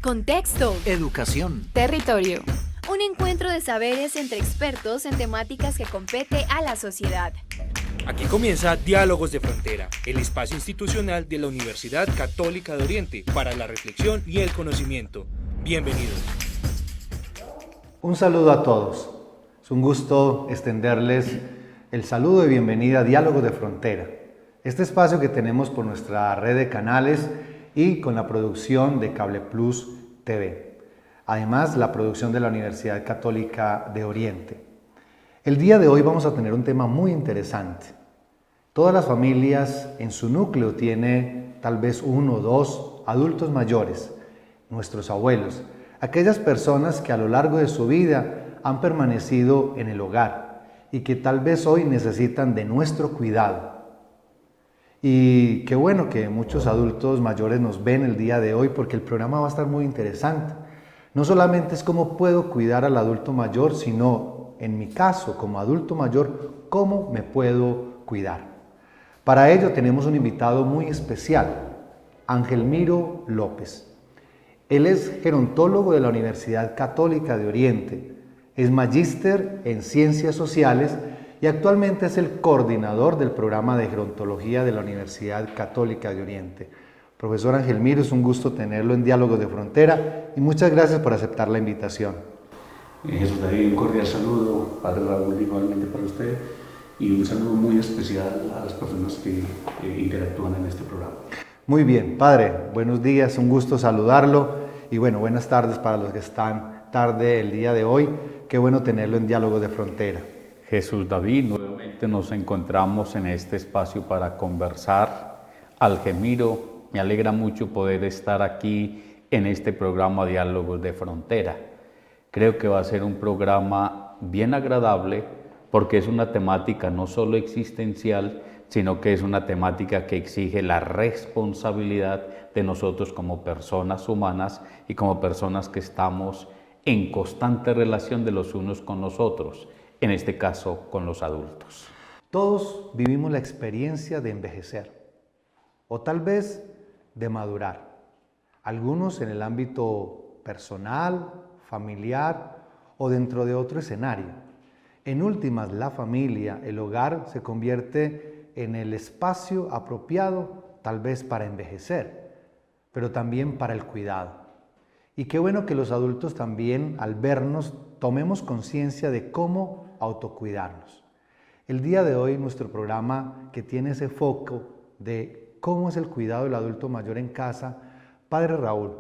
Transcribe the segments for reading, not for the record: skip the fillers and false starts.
Contexto. Educación. Territorio. Un encuentro de saberes entre expertos en temáticas que compete a la sociedad. Aquí comienza Diálogos de Frontera, el espacio institucional de la Universidad Católica de Oriente para la reflexión y el conocimiento. Bienvenidos. Un saludo a todos. Es un gusto extenderles el saludo de bienvenida a Diálogos de Frontera, este espacio que tenemos por nuestra red de canales y con la producción de Cable Plus TV. Además, la producción de la Universidad Católica de Oriente. El día de hoy vamos a tener un tema muy interesante. Todas las familias en su núcleo tienen tal vez uno o dos adultos mayores, nuestros abuelos, aquellas personas que a lo largo de su vida han permanecido en el hogar y que tal vez hoy necesitan de nuestro cuidado. Y qué bueno que muchos adultos mayores nos ven el día de hoy porque el programa va a estar muy interesante. No solamente es cómo puedo cuidar al adulto mayor, sino en mi caso como adulto mayor, cómo me puedo cuidar. Para ello tenemos un invitado muy especial, Angelmiro López. Él es gerontólogo de la Universidad Católica de Oriente, es magíster en Ciencias Sociales y actualmente es el coordinador del programa de gerontología de la Universidad Católica de Oriente. Profesor Angelmiro, es un gusto tenerlo en Diálogos de Frontera y muchas gracias por aceptar la invitación. Jesús David, un cordial saludo, Padre Raúl, igualmente para usted, y un saludo muy especial a las personas que interactúan en este programa. Muy bien, Padre, buenos días, un gusto saludarlo y bueno, buenas tardes para los que están tarde el día de hoy. Qué bueno tenerlo en Diálogos de Frontera. Jesús David, nuevamente nos encontramos en este espacio para conversar. Angelmiro, me alegra mucho poder estar aquí en este programa Diálogos de Frontera. Creo que va a ser un programa bien agradable porque es una temática no solo existencial, sino que es una temática que exige la responsabilidad de nosotros como personas humanas y como personas que estamos en constante relación de los unos con los otros, en este caso con los adultos. Todos vivimos la experiencia de envejecer o tal vez de madurar. Algunos en el ámbito personal, familiar o dentro de otro escenario. En últimas, la familia, el hogar se convierte en el espacio apropiado tal vez para envejecer, pero también para el cuidado. Y qué bueno que los adultos también, al vernos, tomemos conciencia de cómo autocuidarnos. El día de hoy, nuestro programa que tiene ese foco de cómo es el cuidado del adulto mayor en casa, Padre Raúl,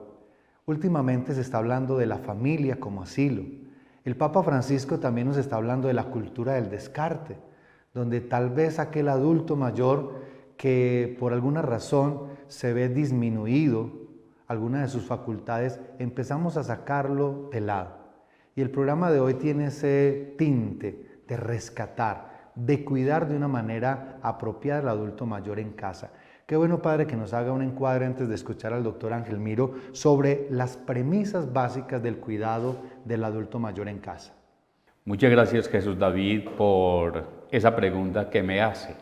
últimamente se está hablando de la familia como asilo. El Papa Francisco también nos está hablando de la cultura del descarte, donde tal vez aquel adulto mayor que por alguna razón se ve disminuido, alguna de sus facultades, empezamos a sacarlo de lado. Y el programa de hoy tiene ese tinte de rescatar, de cuidar de una manera apropiada al adulto mayor en casa. Qué bueno, Padre, que nos haga un encuadre antes de escuchar al doctor Angelmiro sobre las premisas básicas del cuidado del adulto mayor en casa. Muchas gracias, Jesús David, por esa pregunta que me hace.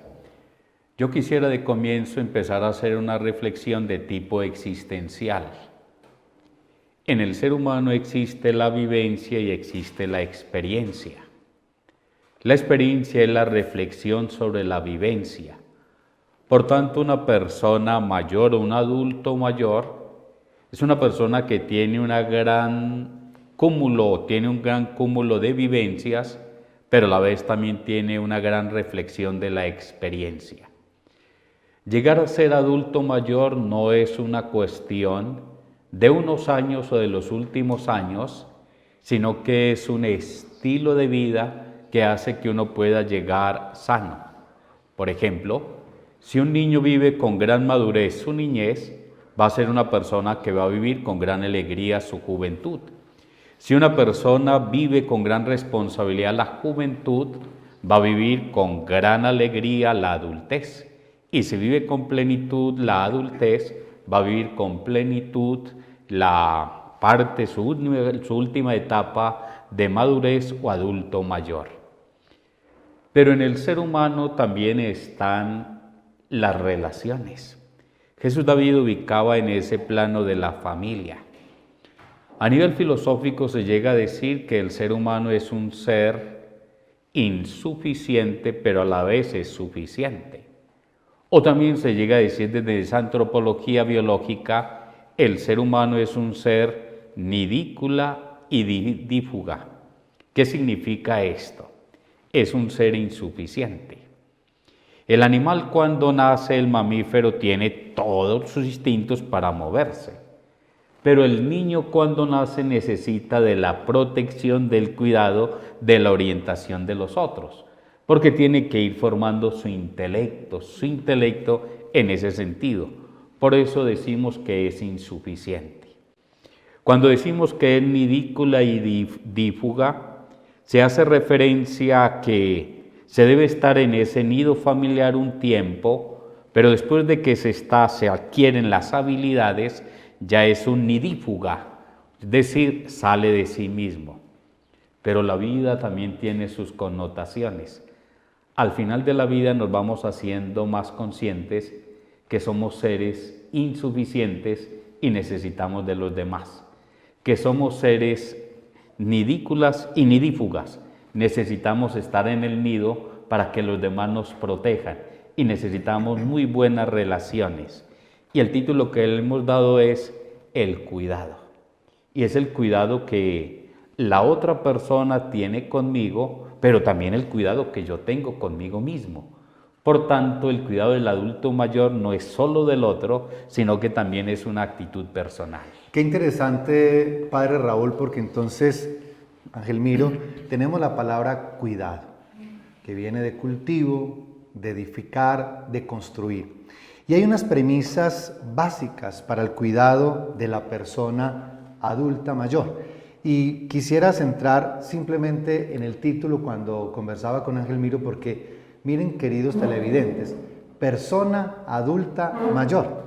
Yo quisiera de comienzo empezar a hacer una reflexión de tipo existencial. En el ser humano existe la vivencia y existe la experiencia. La experiencia es la reflexión sobre la vivencia. Por tanto, una persona mayor o un adulto mayor es una persona que tiene un gran cúmulo de vivencias, pero a la vez también tiene una gran reflexión de la experiencia. Llegar a ser adulto mayor no es una cuestión de unos años o de los últimos años, sino que es un estilo de vida que hace que uno pueda llegar sano. Por ejemplo, si un niño vive con gran madurez su niñez, va a ser una persona que va a vivir con gran alegría su juventud. Si una persona vive con gran responsabilidad la juventud, va a vivir con gran alegría la adultez. Y si vive con plenitud la adultez, va a vivir con plenitud su última etapa de madurez o adulto mayor. Pero en el ser humano también están las relaciones. Jesús David ubicaba en ese plano de la familia. A nivel filosófico se llega a decir que el ser humano es un ser insuficiente, pero a la vez es suficiente. O también se llega a decir desde esa antropología biológica, el ser humano es un ser nidícula y dífuga. ¿Qué significa esto? Es un ser insuficiente. El animal cuando nace, el mamífero, tiene todos sus instintos para moverse. Pero el niño cuando nace necesita de la protección, del cuidado, de la orientación de los otros, porque tiene que ir formando su intelecto en ese sentido. Por eso decimos que es insuficiente. Cuando decimos que es nidícula y dífuga, se hace referencia a que se debe estar en ese nido familiar un tiempo, pero después de que se adquieren las habilidades, ya es un nidífuga, es decir, sale de sí mismo. Pero la vida también tiene sus connotaciones. Al final de la vida nos vamos haciendo más conscientes que somos seres insuficientes y necesitamos de los demás, que somos seres nidículas y nidífugas. Necesitamos estar en el nido para que los demás nos protejan y necesitamos muy buenas relaciones. Y el título que le hemos dado es el cuidado. Y es el cuidado que la otra persona tiene conmigo, pero también el cuidado que yo tengo conmigo mismo. Por tanto, el cuidado del adulto mayor no es solo del otro, sino que también es una actitud personal. Qué interesante, Padre Raúl, porque entonces, Ángel Miro, tenemos la palabra cuidado, que viene de cultivo, de edificar, de construir. Y hay unas premisas básicas para el cuidado de la persona adulta mayor. Y quisiera centrar simplemente en el título cuando conversaba con Ángel Miro, porque miren, queridos televidentes, persona adulta mayor,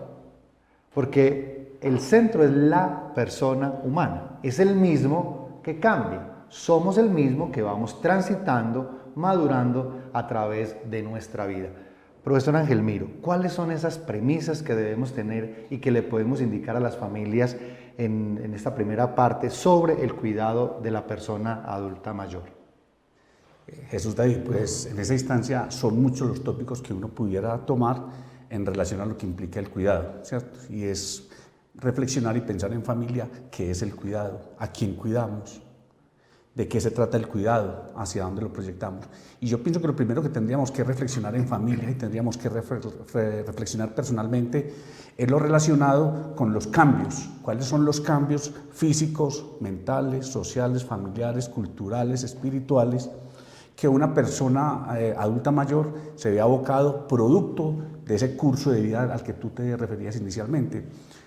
porque el centro es la persona humana, es el mismo que cambia, somos el mismo que vamos transitando, madurando a través de nuestra vida. Profesor Ángel Miro, ¿cuáles son esas premisas que debemos tener y que le podemos indicar a las familias en esta primera parte sobre el cuidado de la persona adulta mayor? Jesús David, pues en esa instancia son muchos los tópicos que uno pudiera tomar en relación a lo que implica el cuidado, ¿cierto? Y es reflexionar y pensar en familia qué es el cuidado, a quién cuidamos, de qué se trata el cuidado, hacia dónde lo proyectamos. Y yo pienso que lo primero que tendríamos que reflexionar en familia y tendríamos que reflexionar personalmente es lo relacionado con los cambios. ¿Cuáles son los cambios físicos, mentales, sociales, familiares, culturales, espirituales, que una persona adulta mayor se ve abocado producto de ese curso de vida al que tú te referías inicialmente?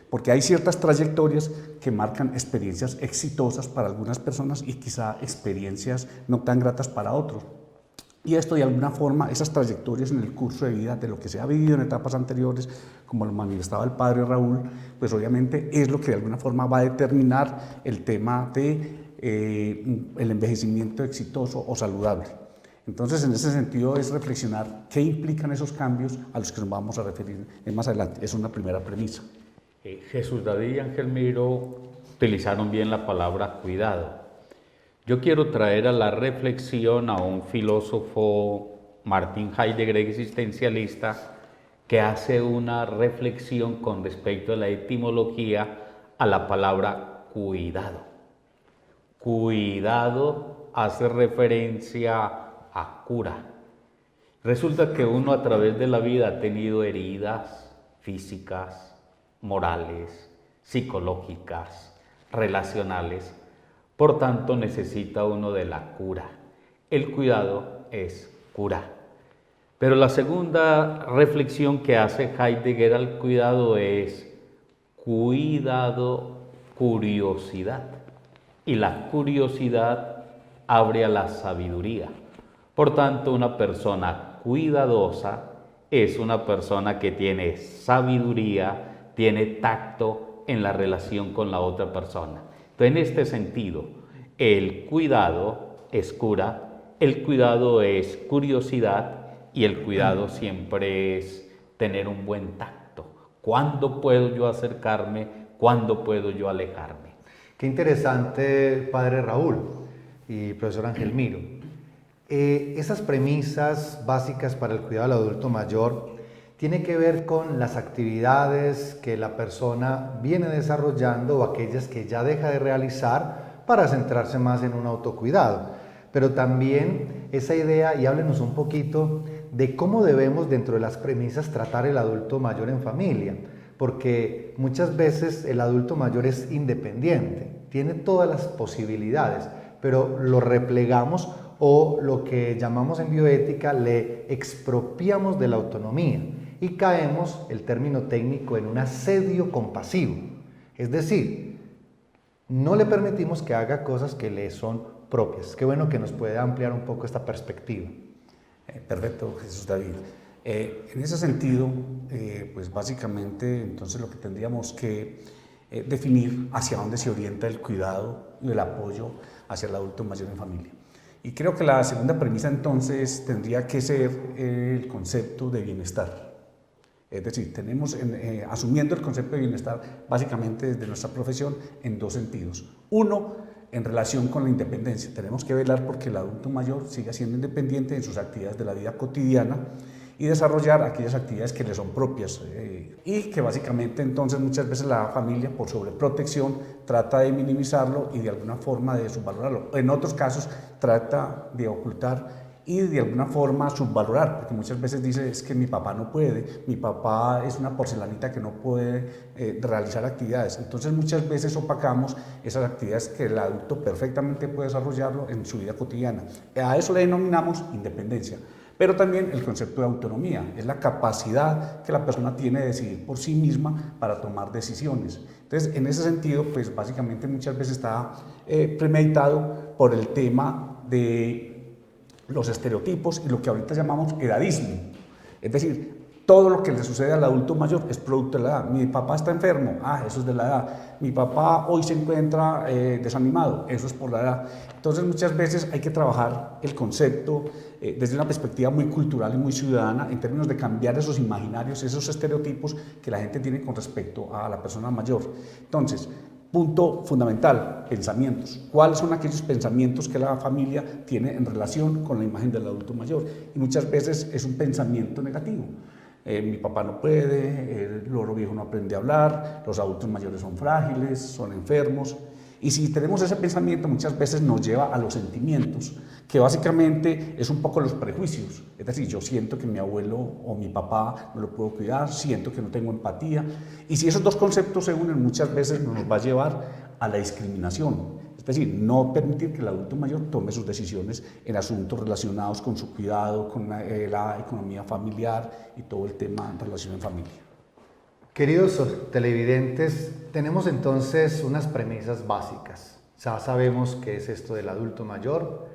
Porque hay ciertas trayectorias que marcan experiencias exitosas para algunas personas y quizá experiencias no tan gratas para otros. Y esto de alguna forma, esas trayectorias en el curso de vida de lo que se ha vivido en etapas anteriores, como lo manifestaba el padre Raúl, pues obviamente es lo que de alguna forma va a determinar el tema de el envejecimiento exitoso o saludable. Entonces, en ese sentido es reflexionar qué implican esos cambios a los que nos vamos a referir más adelante. Es una primera premisa. Jesús David y Ángel Miro utilizaron bien la palabra cuidado. Yo quiero traer a la reflexión a un filósofo, Martin Heidegger, existencialista, que hace una reflexión con respecto a la etimología a la palabra cuidado. Cuidado hace referencia a cura. Resulta que uno a través de la vida ha tenido heridas físicas, morales, psicológicas, relacionales. Por tanto, necesita uno de la cura. El cuidado es cura. Pero la segunda reflexión que hace Heidegger al cuidado es cuidado, curiosidad. Y la curiosidad abre a la sabiduría. Por tanto, una persona cuidadosa es una persona que tiene sabiduría, tiene tacto en la relación con la otra persona. Entonces, en este sentido, el cuidado es cura, el cuidado es curiosidad y el cuidado siempre es tener un buen tacto. ¿Cuándo puedo yo acercarme? ¿Cuándo puedo yo alejarme? Qué interesante, padre Raúl y profesor Angelmiro. Esas premisas básicas para el cuidado del adulto mayor tiene que ver con las actividades que la persona viene desarrollando o aquellas que ya deja de realizar para centrarse más en un autocuidado. Pero también esa idea, y háblenos un poquito de cómo debemos dentro de las premisas tratar el adulto mayor en familia, porque muchas veces el adulto mayor es independiente, tiene todas las posibilidades, pero lo replegamos o lo que llamamos en bioética le expropiamos de la autonomía y caemos, el término técnico, en un asedio compasivo. Es decir, no le permitimos que haga cosas que le son propias. Qué bueno que nos puede ampliar un poco esta perspectiva. Perfecto, Jesús David. En ese sentido, pues básicamente entonces lo que tendríamos que definir hacia dónde se orienta el cuidado y el apoyo hacia el adulto mayor en familia. Y creo que la segunda premisa entonces tendría que ser el concepto de bienestar. Es decir, tenemos asumiendo el concepto de bienestar básicamente desde nuestra profesión en dos sentidos. Uno, en relación con la independencia. Tenemos que velar porque el adulto mayor siga siendo independiente en sus actividades de la vida cotidiana y desarrollar aquellas actividades que le son propias y que básicamente entonces muchas veces la familia por sobreprotección trata de minimizarlo y de alguna forma de subvalorarlo. En otros casos trata de ocultar y de alguna forma subvalorar, porque muchas veces dice es que mi papá no puede, mi papá es una porcelanita que no puede realizar actividades. Entonces muchas veces opacamos esas actividades que el adulto perfectamente puede desarrollarlo en su vida cotidiana. A eso le denominamos independencia. Pero también el concepto de autonomía, es la capacidad que la persona tiene de decidir por sí misma para tomar decisiones. Entonces, en ese sentido, pues básicamente muchas veces está premeditado por el tema de los estereotipos y lo que ahorita llamamos edadismo. Es decir, todo lo que le sucede al adulto mayor es producto de la edad. Mi papá está enfermo, eso es de la edad. Mi papá hoy se encuentra desanimado, eso es por la edad. Entonces muchas veces hay que trabajar el concepto desde una perspectiva muy cultural y muy ciudadana en términos de cambiar esos imaginarios, esos estereotipos que la gente tiene con respecto a la persona mayor. Entonces, punto fundamental, pensamientos. ¿Cuáles son aquellos pensamientos que la familia tiene en relación con la imagen del adulto mayor? Y muchas veces es un pensamiento negativo. Mi papá no puede, el loro viejo no aprende a hablar, los adultos mayores son frágiles, son enfermos. Y si tenemos ese pensamiento, muchas veces nos lleva a los sentimientos, que básicamente es un poco los prejuicios. Es decir, yo siento que mi abuelo o mi papá no lo puedo cuidar, siento que no tengo empatía. Y si esos dos conceptos se unen, muchas veces nos va a llevar a la discriminación. Es decir, no permitir que el adulto mayor tome sus decisiones en asuntos relacionados con su cuidado, con la economía familiar y todo el tema en relación en familia. Queridos televidentes, tenemos entonces unas premisas básicas. Ya sabemos qué es esto del adulto mayor,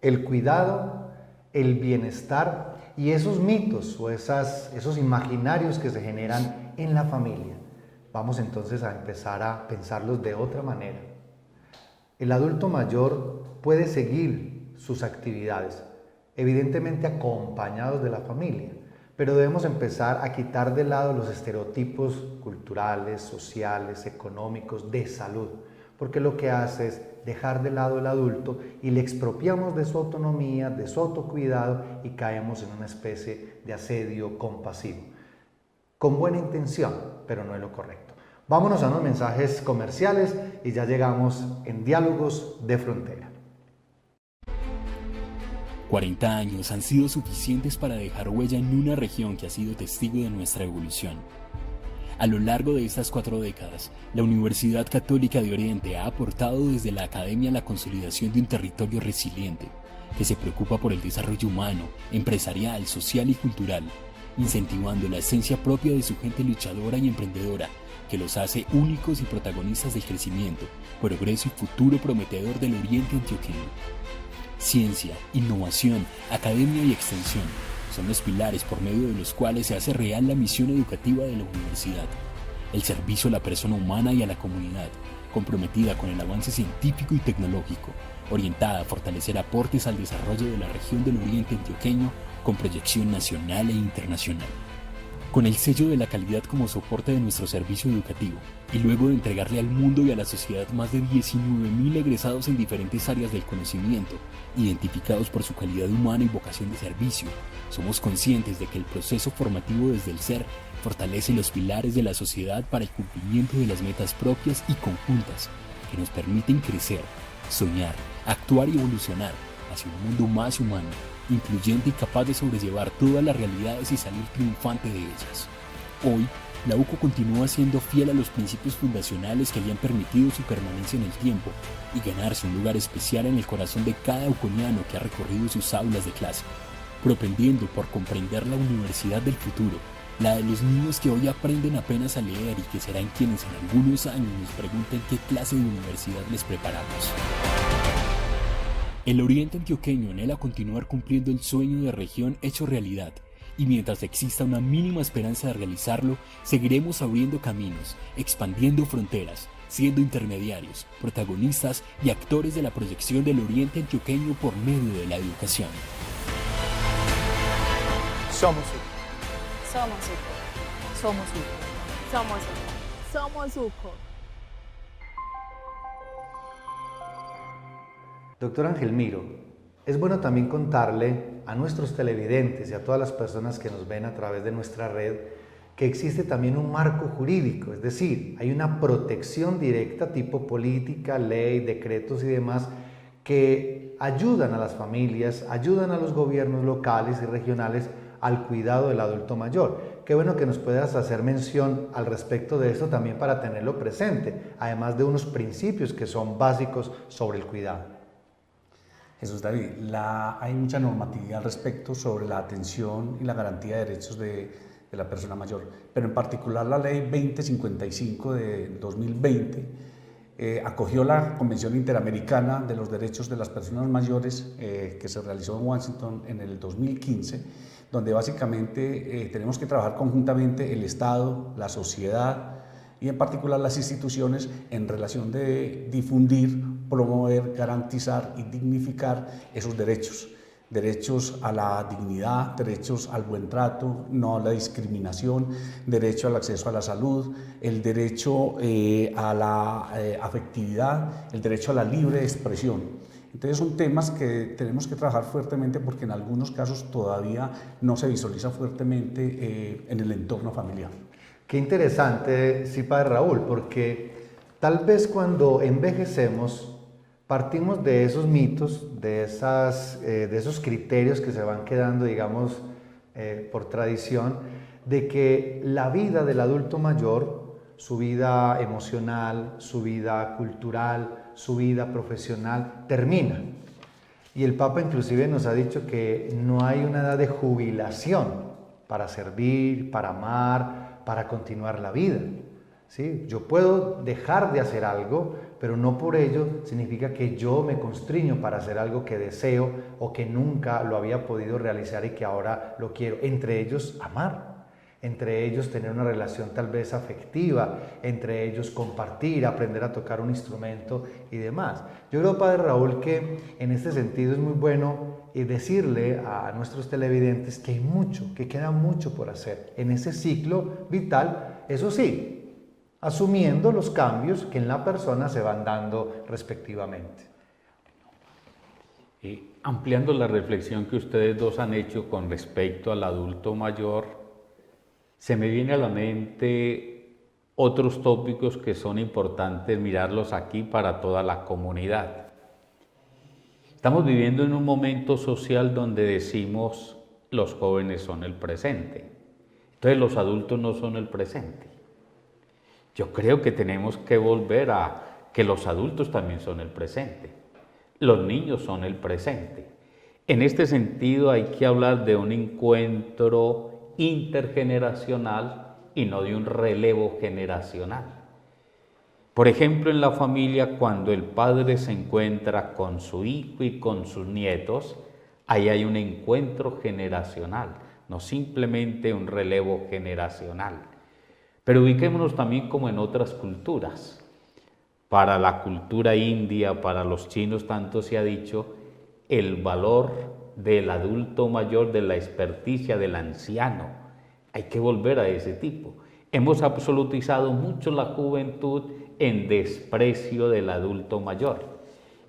el cuidado, el bienestar y esos mitos o esos imaginarios que se generan en la familia. Vamos entonces a empezar a pensarlos de otra manera. El adulto mayor puede seguir sus actividades, evidentemente acompañados de la familia, pero debemos empezar a quitar de lado los estereotipos culturales, sociales, económicos, de salud, porque lo que hace es dejar de lado el adulto y le expropiamos de su autonomía, de su autocuidado y caemos en una especie de asedio compasivo. Con buena intención, pero no es lo correcto. Vámonos a unos mensajes comerciales y ya llegamos en Diálogos de Frontera. 40 años han sido suficientes para dejar huella en una región que ha sido testigo de nuestra evolución. A lo largo de estas 4 décadas, la Universidad Católica de Oriente ha aportado desde la academia la consolidación de un territorio resiliente, que se preocupa por el desarrollo humano, empresarial, social y cultural, incentivando la esencia propia de su gente luchadora y emprendedora, que los hace únicos y protagonistas del crecimiento, progreso y futuro prometedor del Oriente antioqueño. Ciencia, innovación, academia y extensión son los pilares por medio de los cuales se hace real la misión educativa de la universidad. El servicio a la persona humana y a la comunidad, comprometida con el avance científico y tecnológico, orientada a fortalecer aportes al desarrollo de la región del Oriente antioqueño con proyección nacional e internacional. Con el sello de la calidad como soporte de nuestro servicio educativo, y luego de entregarle al mundo y a la sociedad más de 19.000 egresados en diferentes áreas del conocimiento, identificados por su calidad humana y vocación de servicio, somos conscientes de que el proceso formativo desde el ser fortalece los pilares de la sociedad para el cumplimiento de las metas propias y conjuntas que nos permiten crecer, soñar, actuar y evolucionar hacia un mundo más humano, incluyente y capaz de sobrellevar todas las realidades y salir triunfante de ellas. Hoy, la UCO continúa siendo fiel a los principios fundacionales que le han permitido su permanencia en el tiempo y ganarse un lugar especial en el corazón de cada uconiano que ha recorrido sus aulas de clase, propendiendo por comprender la universidad del futuro, la de los niños que hoy aprenden apenas a leer y que serán quienes en algunos años nos pregunten qué clase de universidad les preparamos. El Oriente Antioqueño anhela continuar cumpliendo el sueño de región hecho realidad, y mientras exista una mínima esperanza de realizarlo, seguiremos abriendo caminos, expandiendo fronteras, siendo intermediarios, protagonistas y actores de la proyección del Oriente Antioqueño por medio de la educación. Somos UCO. Somos UCO. Somos UCO. Somos UCO. Somos UCO. Doctor Ángel Miro, es bueno también contarle a nuestros televidentes y a todas las personas que nos ven a través de nuestra red que existe también un marco jurídico, es decir, hay una protección directa tipo política, ley, decretos y demás que ayudan a las familias, ayudan a los gobiernos locales y regionales al cuidado del adulto mayor. Qué bueno que nos puedas hacer mención al respecto de esto también para tenerlo presente, además de unos principios que son básicos sobre el cuidado. Jesús David, hay mucha normatividad al respecto sobre la atención y la garantía de derechos de la persona mayor, pero en particular la ley 2055 de 2020 acogió la Convención Interamericana de los Derechos de las Personas Mayores que se realizó en Washington en el 2015, donde básicamente tenemos que trabajar conjuntamente el Estado, la sociedad y en particular las instituciones en relación de difundir, promover, garantizar y dignificar esos derechos. Derechos a la dignidad, derechos al buen trato, no a la discriminación, derecho al acceso a la salud, el derecho a la afectividad, el derecho a la libre expresión. Entonces son temas que tenemos que trabajar fuertemente porque en algunos casos todavía no se visualiza fuertemente en el entorno familiar. Qué interesante, sí, padre Raúl, porque tal vez cuando envejecemos partimos de esos mitos, de esos criterios que se van quedando, digamos, por tradición, de que la vida del adulto mayor, su vida emocional, su vida cultural, su vida profesional, termina. Y el Papa inclusive nos ha dicho que no hay una edad de jubilación para servir, para amar, para continuar la vida. ¿Sí? Yo puedo dejar de hacer algo, pero no por ello significa que yo me constriño para hacer algo que deseo o que nunca lo había podido realizar y que ahora lo quiero. Entre ellos, amar. Entre ellos, tener una relación tal vez afectiva. Entre ellos, compartir, aprender a tocar un instrumento y demás. Yo creo, padre Raúl, que en este sentido es muy bueno decirle a nuestros televidentes que hay mucho, que queda mucho por hacer en ese ciclo vital, eso sí, asumiendo los cambios que en la persona se van dando respectivamente. Ampliando la reflexión que ustedes dos han hecho con respecto al adulto mayor, se me viene a la mente otros tópicos que son importantes mirarlos aquí para toda la comunidad. Estamos viviendo en un momento social donde decimos los jóvenes son el presente, entonces los adultos no son el presente. Yo creo que tenemos que volver a que los adultos también son el presente, los niños son el presente. En este sentido hay que hablar de un encuentro intergeneracional y no de un relevo generacional. Por ejemplo, en la familia, cuando el padre se encuentra con su hijo y con sus nietos, ahí hay un encuentro generacional, no simplemente un relevo generacional. Pero ubiquémonos también como en otras culturas. Para la cultura india, para los chinos, tanto se ha dicho, el valor del adulto mayor, de la experticia del anciano. Hay que volver a ese tipo. Hemos absolutizado mucho la juventud en desprecio del adulto mayor.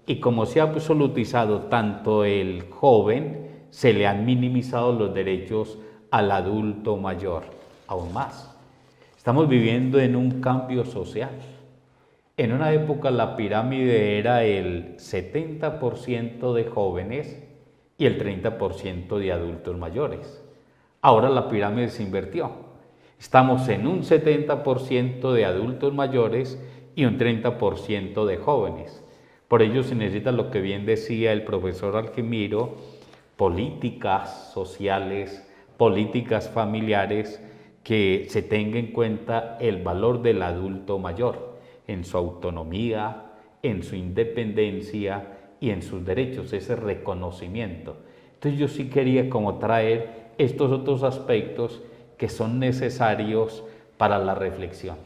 Y como se ha absolutizado tanto el joven, se le han minimizado los derechos al adulto mayor. Aún más, estamos viviendo en un cambio social. En una época la pirámide era el 70% de jóvenes y el 30% de adultos mayores. Ahora la pirámide se invirtió. Estamos en un 70% de adultos mayores y un 30% de jóvenes. Por ello se necesita, lo que bien decía el profesor Algemiro, políticas sociales, políticas familiares, que se tenga en cuenta el valor del adulto mayor en su autonomía, en su independencia y en sus derechos, ese reconocimiento. Entonces yo sí quería como traer estos otros aspectos que son necesarios para la reflexión.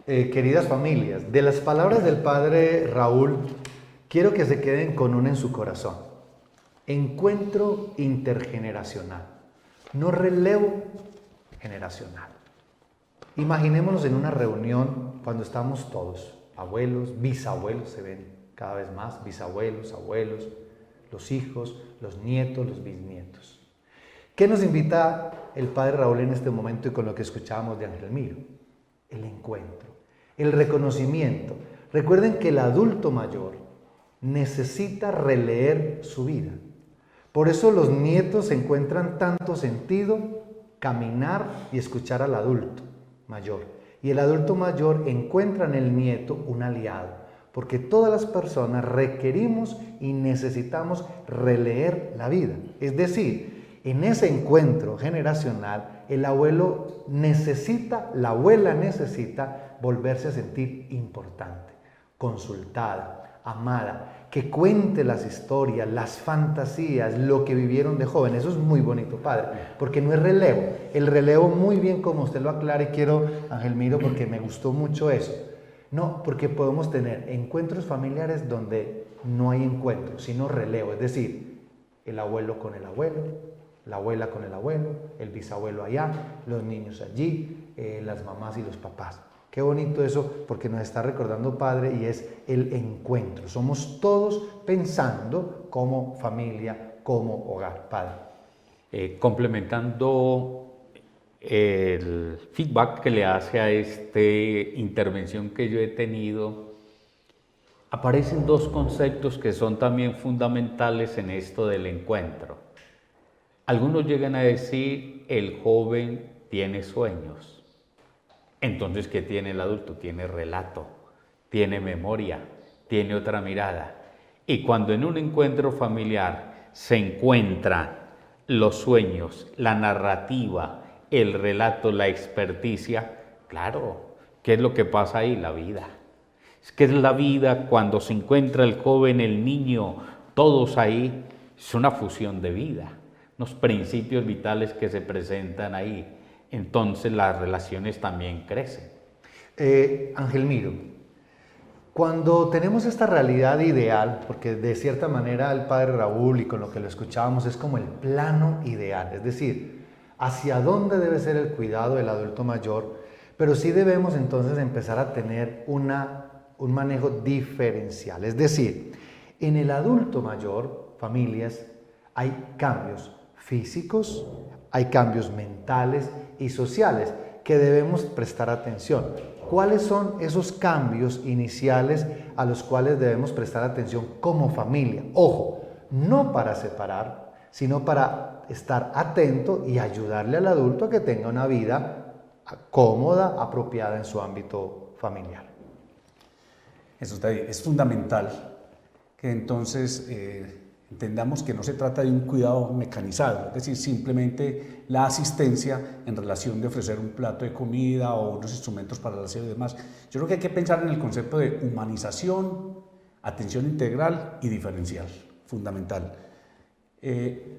Queridas familias, de las palabras del padre Raúl, quiero que se queden con una en su corazón. Encuentro intergeneracional, no relevo generacional. Imaginémonos en una reunión cuando estamos todos, abuelos, bisabuelos, se ven cada vez más, bisabuelos, abuelos, los hijos, los nietos, los bisnietos. ¿Qué nos invita el padre Raúl en este momento y con lo que escuchábamos de Ángel Miro? El encuentro, el reconocimiento. Recuerden que el adulto mayor necesita releer su vida. Por eso los nietos encuentran tanto sentido caminar y escuchar al adulto mayor. Y el adulto mayor encuentra en el nieto un aliado, porque todas las personas requerimos y necesitamos releer la vida. Es decir, en ese encuentro generacional, el abuelo necesita, la abuela necesita volverse a sentir importante, consultada, amada, que cuente las historias, las fantasías, lo que vivieron de joven. Eso es muy bonito, padre, porque no es relevo. El relevo, muy bien como usted lo aclara, y quiero, Ángel Miro, porque me gustó mucho eso. No, porque podemos tener encuentros familiares donde no hay encuentro, sino relevo. Es decir, el abuelo con el abuelo, la abuela con el abuelo, el bisabuelo allá, los niños allí, las mamás y los papás. Qué bonito eso, porque nos está recordando, padre, y es el encuentro. Somos todos pensando como familia, como hogar, padre. Complementando el feedback que le hace a esta intervención que yo he tenido, aparecen dos conceptos que son también fundamentales en esto del encuentro. Algunos llegan a decir, el joven tiene sueños. Entonces, ¿qué tiene el adulto? Tiene relato, tiene memoria, tiene otra mirada. Y cuando en un encuentro familiar se encuentran los sueños, la narrativa, el relato, la experticia, claro, ¿qué es lo que pasa ahí? La vida. Es que es la vida cuando se encuentra el joven, el niño, todos ahí, es una fusión de vida, unos principios vitales que se presentan ahí. Entonces las relaciones también crecen. Ángel Miro, cuando tenemos esta realidad ideal, porque de cierta manera el padre Raúl y con lo que lo escuchábamos es como el plano ideal, es decir, hacia dónde debe ser el cuidado del adulto mayor, pero sí debemos entonces empezar a tener un manejo diferencial. Es decir, en el adulto mayor, familias, hay cambios físicos, hay cambios mentales y sociales que debemos prestar atención. ¿Cuáles son esos cambios iniciales a los cuales debemos prestar atención como familia? Ojo, no para separar, sino para estar atento y ayudarle al adulto a que tenga una vida cómoda, apropiada en su ámbito familiar. Eso es fundamental que entonces entendamos que no se trata de un cuidado mecanizado, es decir, simplemente la asistencia en relación de ofrecer un plato de comida o unos instrumentos para el aseo y demás. Yo creo que hay que pensar en el concepto de humanización, atención integral y diferencial, fundamental.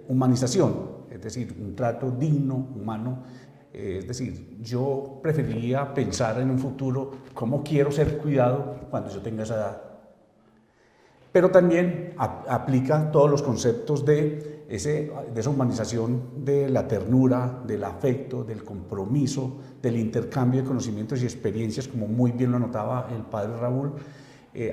Humanización, es decir, un trato digno, humano, es decir, yo preferiría pensar en un futuro cómo quiero ser cuidado cuando yo tenga esa edad. pero también aplica todos los conceptos de esa humanización de la ternura, del afecto, del compromiso, del intercambio de conocimientos y experiencias, como muy bien lo anotaba el padre Raúl.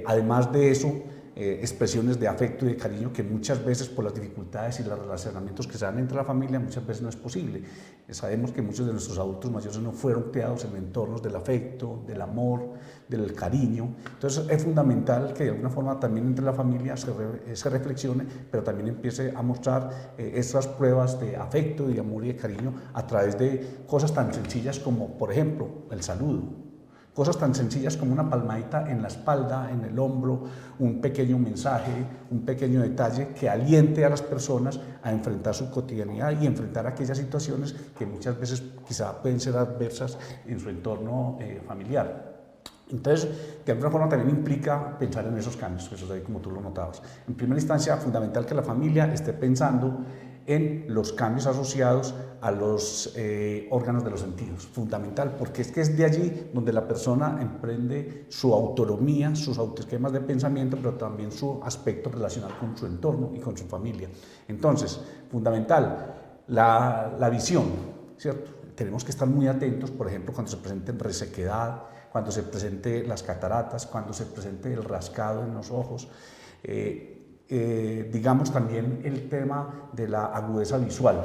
Además de eso, expresiones de afecto y de cariño que muchas veces por las dificultades y los relacionamientos que se dan entre la familia muchas veces no es posible. Sabemos que muchos de nuestros adultos mayores no fueron criados en entornos del afecto, del amor, del cariño. Entonces es fundamental que de alguna forma también entre la familia se reflexione, pero también empiece a mostrar estas pruebas de afecto, de amor y de cariño a través de cosas tan sencillas como, por ejemplo, el saludo. Cosas tan sencillas como una palmadita en la espalda, en el hombro, un pequeño mensaje, un pequeño detalle que aliente a las personas a enfrentar su cotidianidad y enfrentar aquellas situaciones que muchas veces quizá pueden ser adversas en su entorno familiar. Entonces, de alguna forma también implica pensar en esos cambios, Jesús David, como tú lo notabas. En primera instancia, fundamental que la familia esté pensando en los cambios asociados a los órganos de los sentidos, fundamental, porque es que es de allí donde la persona emprende su autonomía, sus autoesquemas de pensamiento, pero también su aspecto relacional con su entorno y con su familia. Entonces, fundamental, la visión, ¿cierto? Tenemos que estar muy atentos, por ejemplo, cuando se presente resequedad, cuando se presente las cataratas, cuando se presente el rascado en los ojos, digamos también el tema de la agudeza visual.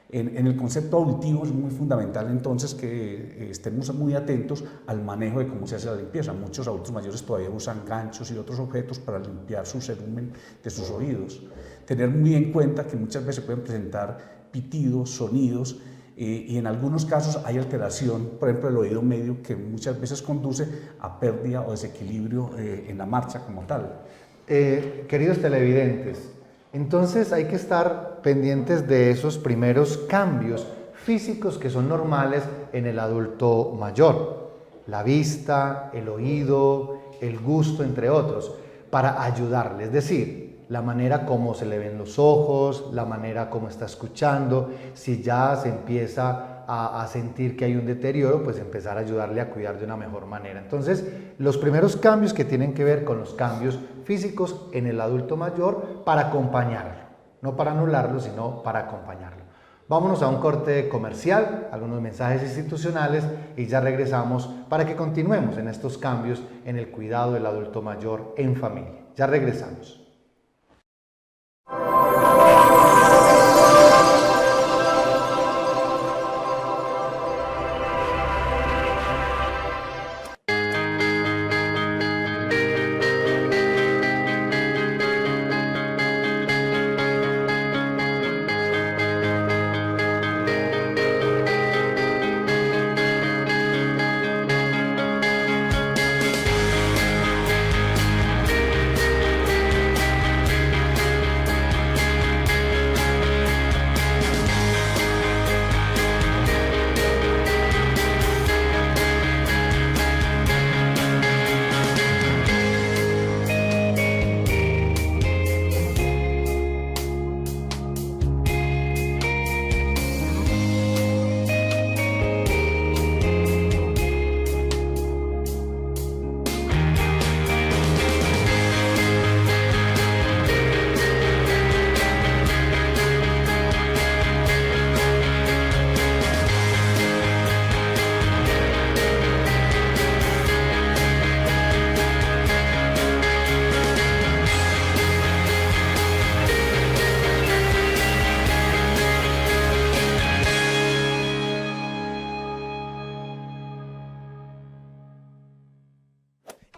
En el concepto auditivo es muy fundamental entonces que estemos muy atentos al manejo de cómo se hace la limpieza. Muchos adultos mayores todavía usan ganchos y otros objetos para limpiar su cerumen de sus oídos. Tener muy en cuenta que muchas veces pueden presentar pitidos, sonidos, y en algunos casos hay alteración, por ejemplo el oído medio, que muchas veces conduce a pérdida o desequilibrio en la marcha como tal. Queridos televidentes, entonces hay que estar pendientes de esos primeros cambios físicos que son normales en el adulto mayor. La vista, el oído, el gusto, entre otros, para ayudarle. Es decir, la manera como se le ven los ojos, la manera como está escuchando. Si ya se empieza a sentir que hay un deterioro, pues empezar a ayudarle a cuidar de una mejor manera. Entonces, los primeros cambios que tienen que ver con los cambios físicos en el adulto mayor para acompañarlo, no para anularlo, sino para acompañarlo. Vámonos a un corte comercial, algunos mensajes institucionales y ya regresamos para que continuemos en estos cambios en el cuidado del adulto mayor en familia. Ya regresamos.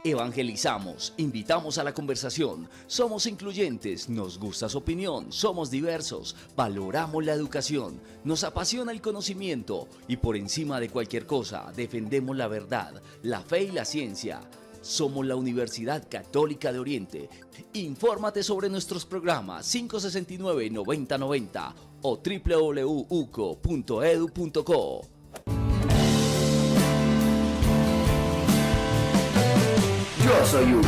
Evangelizamos, invitamos a la conversación, somos incluyentes, nos gusta su opinión, somos diversos, valoramos la educación, nos apasiona el conocimiento y por encima de cualquier cosa defendemos la verdad, la fe y la ciencia. Somos la Universidad Católica de Oriente. Infórmate sobre nuestros programas 569-9090 o www.uco.edu.co. Yo soy UCO.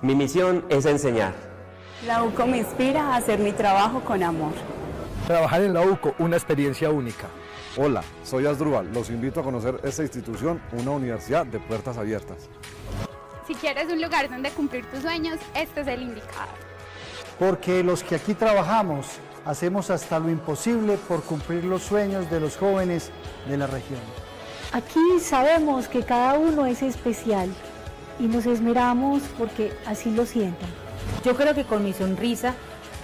Mi misión es enseñar. La UCO me inspira a hacer mi trabajo con amor. Trabajar en la UCO, una experiencia única. Hola, soy Asdrúbal. Los invito a conocer esta institución, una universidad de puertas abiertas. Si quieres un lugar donde cumplir tus sueños, este es el indicado. Porque los que aquí trabajamos hacemos hasta lo imposible por cumplir los sueños de los jóvenes de la región. Aquí sabemos que cada uno es especial y nos esmeramos porque así lo sientan. Yo creo que con mi sonrisa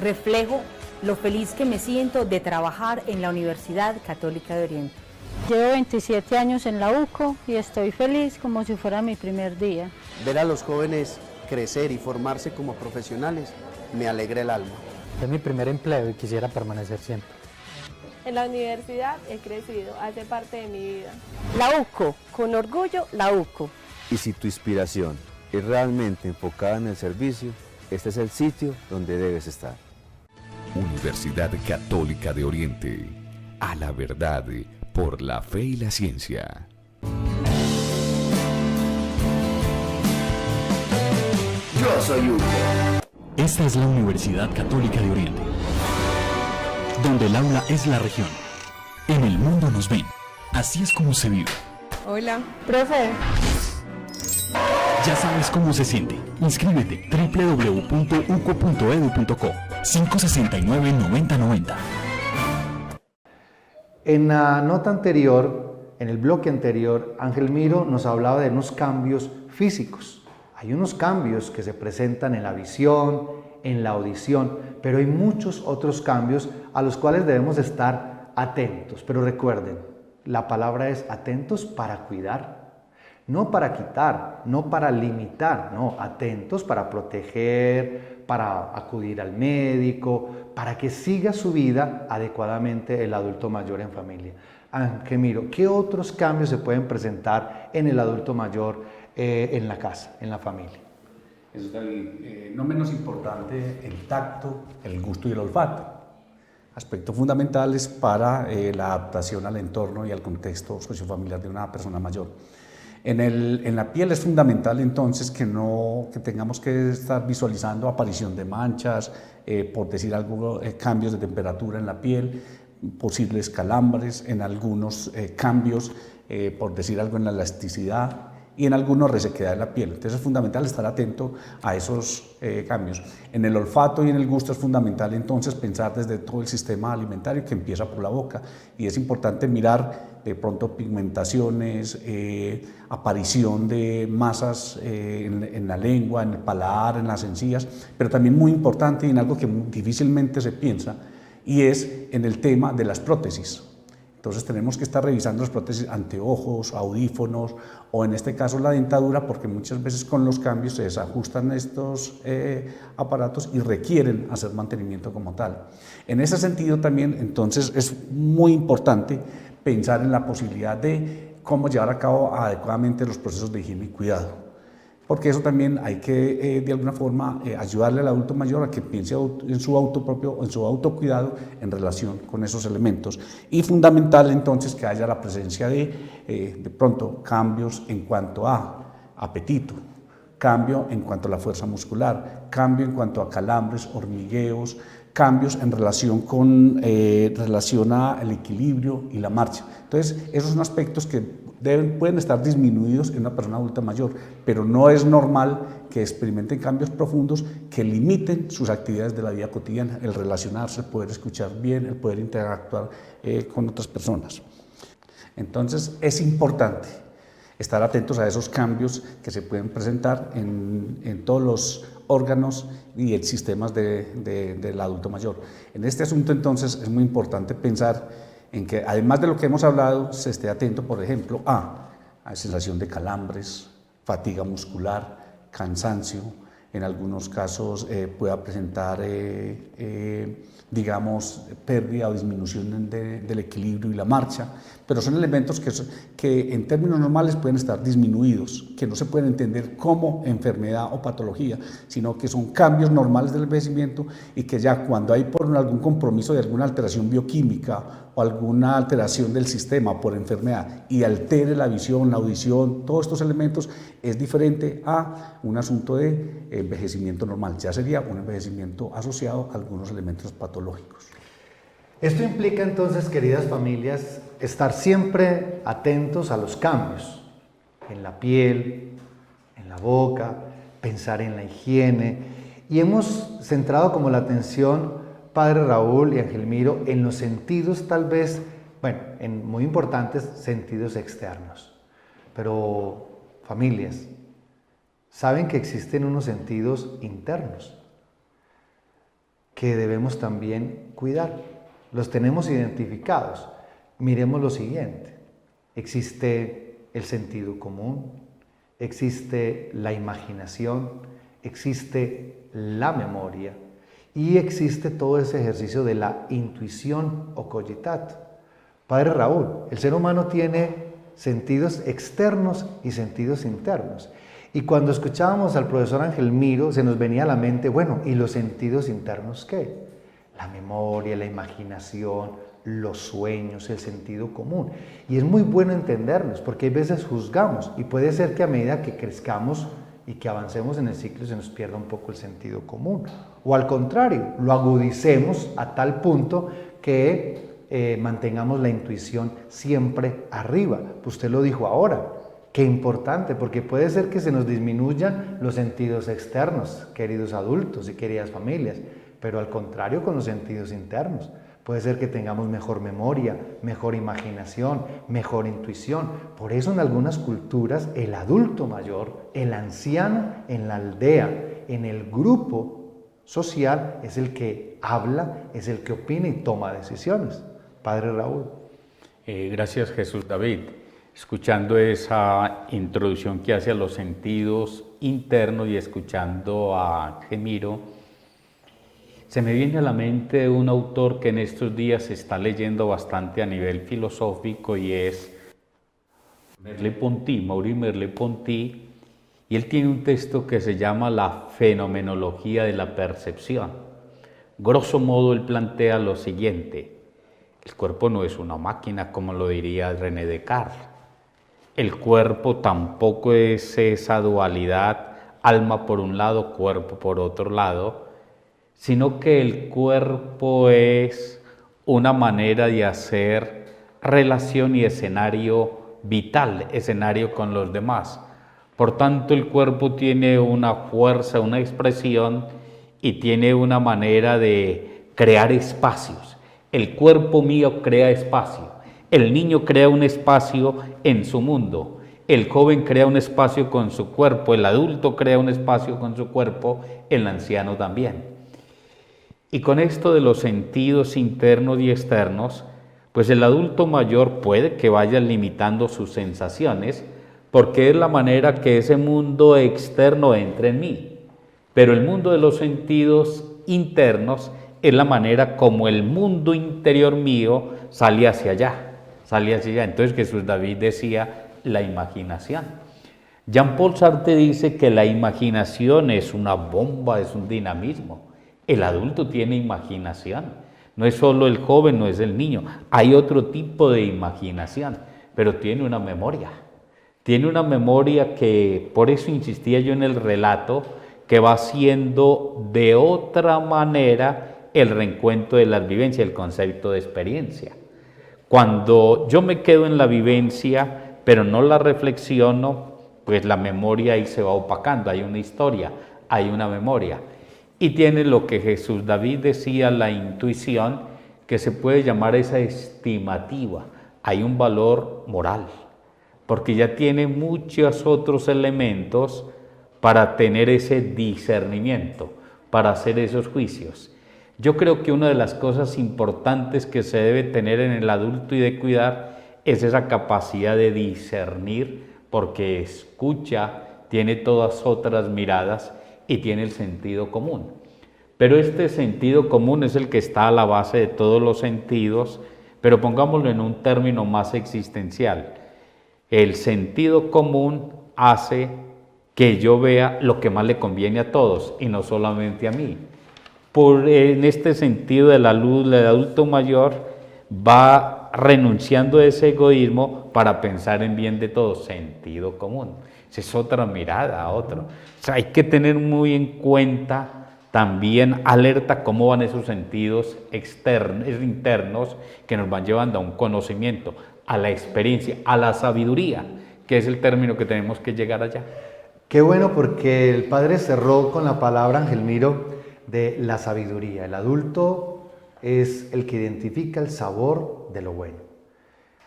reflejo lo feliz que me siento de trabajar en la Universidad Católica de Oriente. Llevo 27 años en la UCO y estoy feliz como si fuera mi primer día. Ver a los jóvenes crecer y formarse como profesionales me alegra el alma. Es mi primer empleo y quisiera permanecer siempre. En la universidad he crecido, hace parte de mi vida. La UCO, con orgullo la UCO. Y si tu inspiración es realmente enfocada en el servicio, este es el sitio donde debes estar. Universidad Católica de Oriente, a la verdad por la fe y la ciencia. Yo soy Hugo. Esta es la Universidad Católica de Oriente, donde el aula es la región. En el mundo nos ven. Así es como se vive. Hola. Profe. Ya sabes cómo se siente. Inscríbete www.uco.edu.co 569-9090. En la nota anterior, en el bloque anterior, Ángel Miro nos hablaba de unos cambios físicos. Hay unos cambios que se presentan en la visión, en la audición, pero hay muchos otros cambios a los cuales debemos estar atentos. Pero recuerden, la palabra es atentos para cuidar. No para quitar, no para limitar, no, atentos para proteger, para acudir al médico, para que siga su vida adecuadamente el adulto mayor en familia. Ángel Miro, ¿qué otros cambios se pueden presentar en el adulto mayor en la casa, en la familia? Es no menos importante el tacto, el gusto y el olfato. Aspectos fundamentales para la adaptación al entorno y al contexto sociofamiliar de una persona mayor. En la piel es fundamental entonces que tengamos que estar visualizando aparición de manchas, por decir algo, cambios de temperatura en la piel, posibles calambres, en algunos cambios, por decir algo, en la elasticidad y en algunos resequedad de la piel. Entonces es fundamental estar atento a esos cambios. En el olfato y en el gusto es fundamental entonces pensar desde todo el sistema alimentario que empieza por la boca, y es importante mirar de pronto pigmentaciones, aparición de masas en la lengua, en el paladar, en las encías, pero también muy importante y en algo que difícilmente se piensa, y es en el tema de las prótesis. Entonces tenemos que estar revisando las prótesis, anteojos, audífonos o en este caso la dentadura, porque muchas veces con los cambios se desajustan estos aparatos y requieren hacer mantenimiento como tal. En ese sentido también entonces es muy importante pensar en la posibilidad de cómo llevar a cabo adecuadamente los procesos de higiene y cuidado, porque eso también hay que de alguna forma ayudarle al adulto mayor a que piense en su autocuidado en relación con esos elementos, y fundamental entonces que haya la presencia de pronto cambios en cuanto a apetito, cambio en cuanto a la fuerza muscular, cambio en cuanto a calambres, hormigueos, cambios en relación con al equilibrio y la marcha. Entonces esos son aspectos que pueden estar disminuidos en una persona adulta mayor, pero no es normal que experimenten cambios profundos que limiten sus actividades de la vida cotidiana, el relacionarse, el poder escuchar bien, el poder interactuar con otras personas. Entonces es importante estar atentos a esos cambios que se pueden presentar en todos los órganos y en sistemas del adulto mayor. En este asunto entonces es muy importante pensar en que además de lo que hemos hablado se esté atento, por ejemplo, a sensación de calambres, fatiga muscular, cansancio, en algunos casos pueda presentar digamos, pérdida o disminución del equilibrio y la marcha, pero son elementos que en términos normales pueden estar disminuidos, que no se pueden entender como enfermedad o patología, sino que son cambios normales del envejecimiento y que ya cuando hay por algún compromiso de alguna alteración bioquímica o alguna alteración del sistema por enfermedad y altere la visión, la audición, todos estos elementos, es diferente a un asunto de envejecimiento normal, ya sería un envejecimiento asociado a algunos elementos patológicos. Esto implica entonces, queridas familias, estar siempre atentos a los cambios en la piel, en la boca, pensar en la higiene. Y hemos centrado como la atención, Padre Raúl y Angelmiro, en los sentidos tal vez, bueno, en muy importantes sentidos externos. Pero, familias, saben que existen unos sentidos internos que debemos también cuidar. Los tenemos identificados. Miremos lo siguiente. Existe el sentido común, existe la imaginación, existe la memoria y existe todo ese ejercicio de la intuición o cogitato. Padre Raúl, el ser humano tiene sentidos externos y sentidos internos. Y cuando escuchábamos al profesor Angelmiro, se nos venía a la mente, bueno, ¿y los sentidos internos qué? La memoria, la imaginación, los sueños, el sentido común. Y es muy bueno entenderlos, porque hay veces juzgamos y puede ser que a medida que crezcamos y que avancemos en el ciclo se nos pierda un poco el sentido común. O al contrario, lo agudicemos a tal punto que mantengamos la intuición siempre arriba. Usted lo dijo ahora. Qué importante, porque puede ser que se nos disminuyan los sentidos externos, queridos adultos y queridas familias, pero al contrario con los sentidos internos. Puede ser que tengamos mejor memoria, mejor imaginación, mejor intuición. Por eso en algunas culturas el adulto mayor, el anciano en la aldea, en el grupo social, es el que habla, es el que opina y toma decisiones. Padre Raúl. Gracias, Jesús David. Escuchando esa introducción que hace a los sentidos internos y escuchando a Angelmiro, se me viene a la mente un autor que en estos días se está leyendo bastante a nivel filosófico y es Maurice Merleau-Ponty, y él tiene un texto que se llama La fenomenología de la percepción. Grosso modo, él plantea lo siguiente: el cuerpo no es una máquina, como lo diría René Descartes. El cuerpo tampoco es esa dualidad, alma por un lado, cuerpo por otro lado, sino que el cuerpo es una manera de hacer relación y escenario vital, escenario con los demás. Por tanto, el cuerpo tiene una fuerza, una expresión y tiene una manera de crear espacios. El cuerpo mío crea espacio. El niño crea un espacio en su mundo. El joven crea un espacio con su cuerpo. El adulto crea un espacio con su cuerpo. El anciano también. Y con esto de los sentidos internos y externos, pues el adulto mayor puede que vaya limitando sus sensaciones, porque es la manera que ese mundo externo entre en mí. Pero el mundo de los sentidos internos es la manera como el mundo interior mío sale hacia allá, sale hacia allá. Entonces Jesús David decía la imaginación. Jean-Paul Sartre dice que la imaginación es una bomba, es un dinamismo. El adulto tiene imaginación, no es solo el joven, no es el niño, hay otro tipo de imaginación, pero tiene una memoria que, por eso insistía yo en el relato, que va siendo de otra manera el reencuentro de las vivencias, el concepto de experiencia. Cuando yo me quedo en la vivencia, pero no la reflexiono, pues la memoria ahí se va opacando, hay una historia, hay una memoria. Y tiene lo que Jesús David decía, la intuición, que se puede llamar esa estimativa. Hay un valor moral, porque ya tiene muchos otros elementos para tener ese discernimiento, para hacer esos juicios. Yo creo que una de las cosas importantes que se debe tener en el adulto y de cuidar es esa capacidad de discernir, porque escucha, tiene todas otras miradas y tiene el sentido común. Pero este sentido común es el que está a la base de todos los sentidos, pero pongámoslo en un término más existencial. El sentido común hace que yo vea lo que más le conviene a todos y no solamente a mí. En este sentido de la luz, el adulto mayor va renunciando a ese egoísmo para pensar en bien de todos, sentido común. Esa es otra mirada, otro. O sea, hay que tener muy en cuenta también alerta cómo van esos sentidos internos que nos van llevando a un conocimiento, a la experiencia, a la sabiduría, que es el término que tenemos que llegar allá. Qué bueno, porque el padre cerró con la palabra, Angelmiro, de la sabiduría. El adulto es el que identifica el sabor de lo bueno,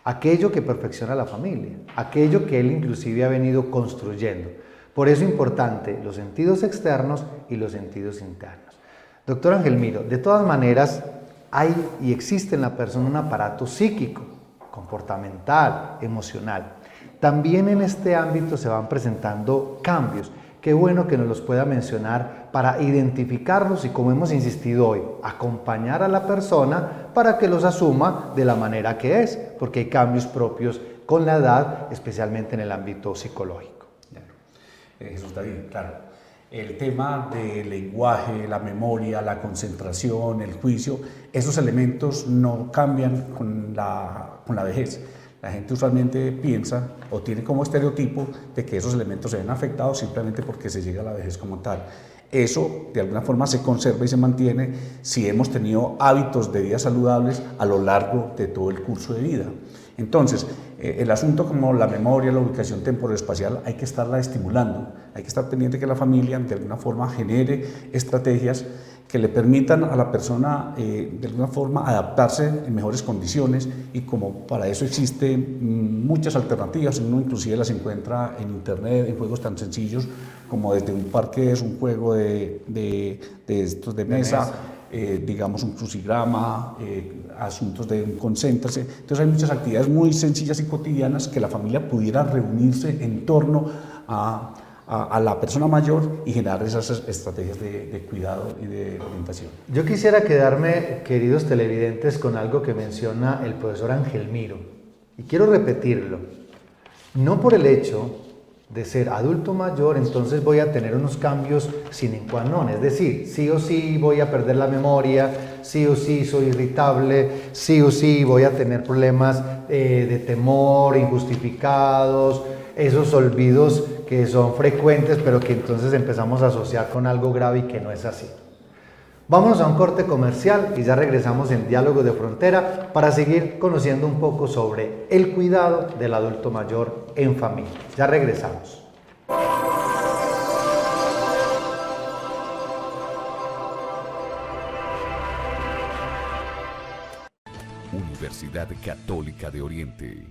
aquello que perfecciona la familia, aquello que él inclusive ha venido construyendo. Por eso es importante los sentidos externos y los sentidos internos. Doctor Angelmiro, de todas maneras hay y existe en la persona un aparato psíquico, comportamental, emocional. También en este ámbito se van presentando cambios. Qué bueno que nos los pueda mencionar para identificarlos y, como hemos insistido hoy, acompañar a la persona para que los asuma de la manera que es, porque hay cambios propios con la edad, especialmente en el ámbito psicológico. Jesús David, claro. El tema del lenguaje, la memoria, la concentración, el juicio, esos elementos no cambian con la vejez. La gente usualmente piensa o tiene como estereotipo de que esos elementos se ven afectados simplemente porque se llega a la vejez como tal. Eso de alguna forma se conserva y se mantiene si hemos tenido hábitos de vida saludables a lo largo de todo el curso de vida. Entonces, el asunto como la memoria, la ubicación temporal-espacial, hay que estarla estimulando, hay que estar pendiente que la familia de alguna forma genere estrategias que le permitan a la persona de alguna forma adaptarse en mejores condiciones, y como para eso existen muchas alternativas, uno inclusive las encuentra en internet, en juegos tan sencillos como desde un parqués, un juego de mesa, digamos un crucigrama, asuntos de un concéntrase. Entonces hay muchas actividades muy sencillas y cotidianas que la familia pudiera reunirse en torno a la persona mayor y generar esas estrategias de cuidado y de orientación. Yo quisiera quedarme, queridos televidentes, con algo que menciona el profesor Angelmiro, y quiero repetirlo. No por el hecho de ser adulto mayor, entonces voy a tener unos cambios sine qua non, es decir, sí o sí voy a perder la memoria, sí o sí soy irritable, sí o sí voy a tener problemas de temor injustificados, esos olvidos que son frecuentes, pero que entonces empezamos a asociar con algo grave y que no es así. Vámonos a un corte comercial y ya regresamos en Diálogos de Frontera para seguir conociendo un poco sobre el cuidado del adulto mayor en familia. Ya regresamos. Universidad Católica de Oriente.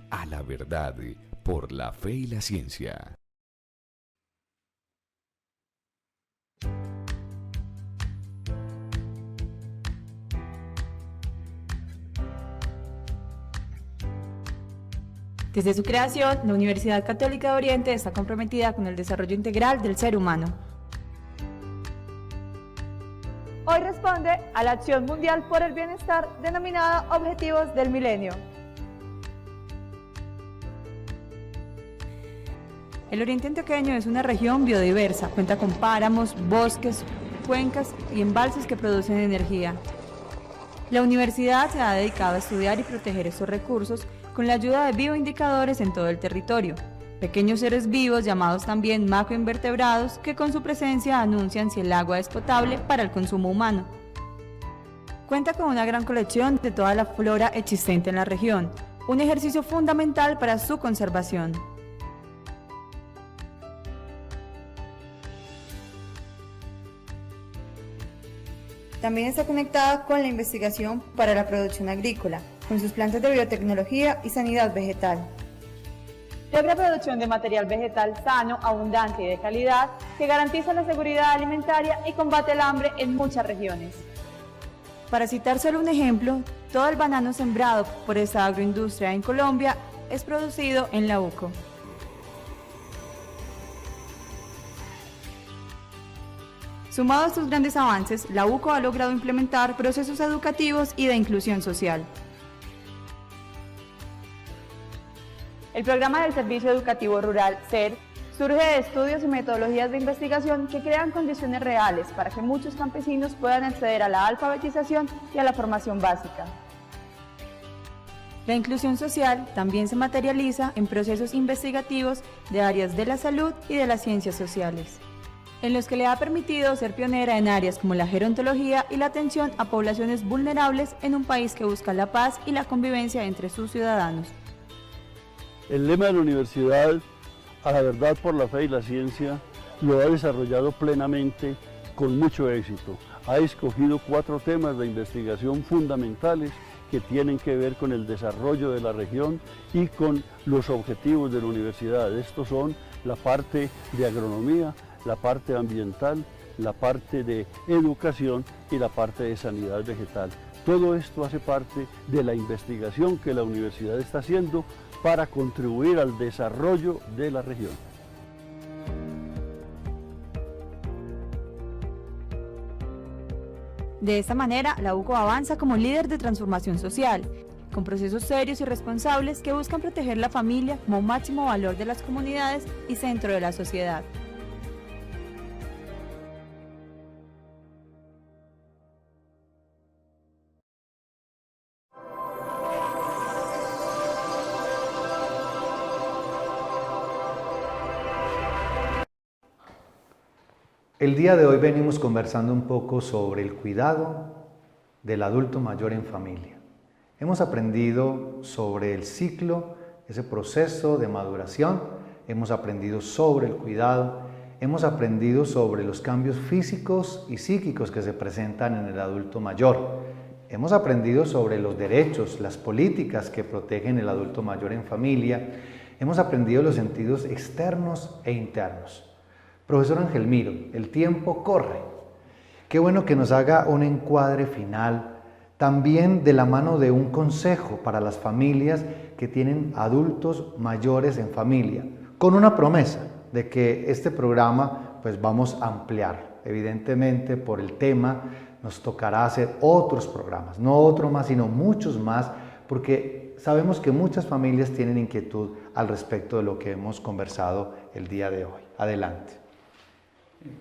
A la verdad, por la fe y la ciencia. Desde su creación, la Universidad Católica de Oriente está comprometida con el desarrollo integral del ser humano. Hoy responde a la Acción Mundial por el Bienestar denominada Objetivos del Milenio. El Oriente Antioqueño es una región biodiversa, cuenta con páramos, bosques, cuencas y embalses que producen energía. La universidad se ha dedicado a estudiar y proteger estos recursos con la ayuda de bioindicadores en todo el territorio, pequeños seres vivos llamados también macroinvertebrados que con su presencia anuncian si el agua es potable para el consumo humano. Cuenta con una gran colección de toda la flora existente en la región, un ejercicio fundamental para su conservación. También está conectada con la investigación para la producción agrícola, con sus plantas de biotecnología y sanidad vegetal. Logra producción de material vegetal sano, abundante y de calidad que garantiza la seguridad alimentaria y combate el hambre en muchas regiones. Para citar solo un ejemplo, todo el banano sembrado por esta agroindustria en Colombia es producido en la UCO. Sumado a estos grandes avances, la UCO ha logrado implementar procesos educativos y de inclusión social. El programa del Servicio Educativo Rural, SER, surge de estudios y metodologías de investigación que crean condiciones reales para que muchos campesinos puedan acceder a la alfabetización y a la formación básica. La inclusión social también se materializa en procesos investigativos de áreas de la salud y de las ciencias sociales. en los que le ha permitido ser pionera en áreas como la gerontología y la atención a poblaciones vulnerables en un país que busca la paz y la convivencia entre sus ciudadanos. El lema de la universidad, a la verdad por la fe y la ciencia, lo ha desarrollado plenamente con mucho éxito. Ha escogido 4 temas de investigación fundamentales que tienen que ver con el desarrollo de la región y con los objetivos de la universidad. Estos son la parte de agronomía, la parte ambiental, la parte de educación y la parte de sanidad vegetal. Todo esto hace parte de la investigación que la universidad está haciendo para contribuir al desarrollo de la región. De esta manera, la UCO avanza como líder de transformación social, con procesos serios y responsables que buscan proteger la familia como máximo valor de las comunidades y centro de la sociedad. El día de hoy venimos conversando un poco sobre el cuidado del adulto mayor en familia. Hemos aprendido sobre el ciclo, ese proceso de maduración, hemos aprendido sobre el cuidado, hemos aprendido sobre los cambios físicos y psíquicos que se presentan en el adulto mayor. Hemos aprendido sobre los derechos, las políticas que protegen el adulto mayor en familia. Hemos aprendido los sentidos externos e internos. Profesor Ángel Miro, el tiempo corre. Qué bueno que nos haga un encuadre final, también de la mano de un consejo para las familias que tienen adultos mayores en familia, con una promesa de que este programa pues vamos a ampliar. Evidentemente por el tema nos tocará hacer otros programas, no otro más, sino muchos más, porque sabemos que muchas familias tienen inquietud al respecto de lo que hemos conversado el día de hoy. Adelante.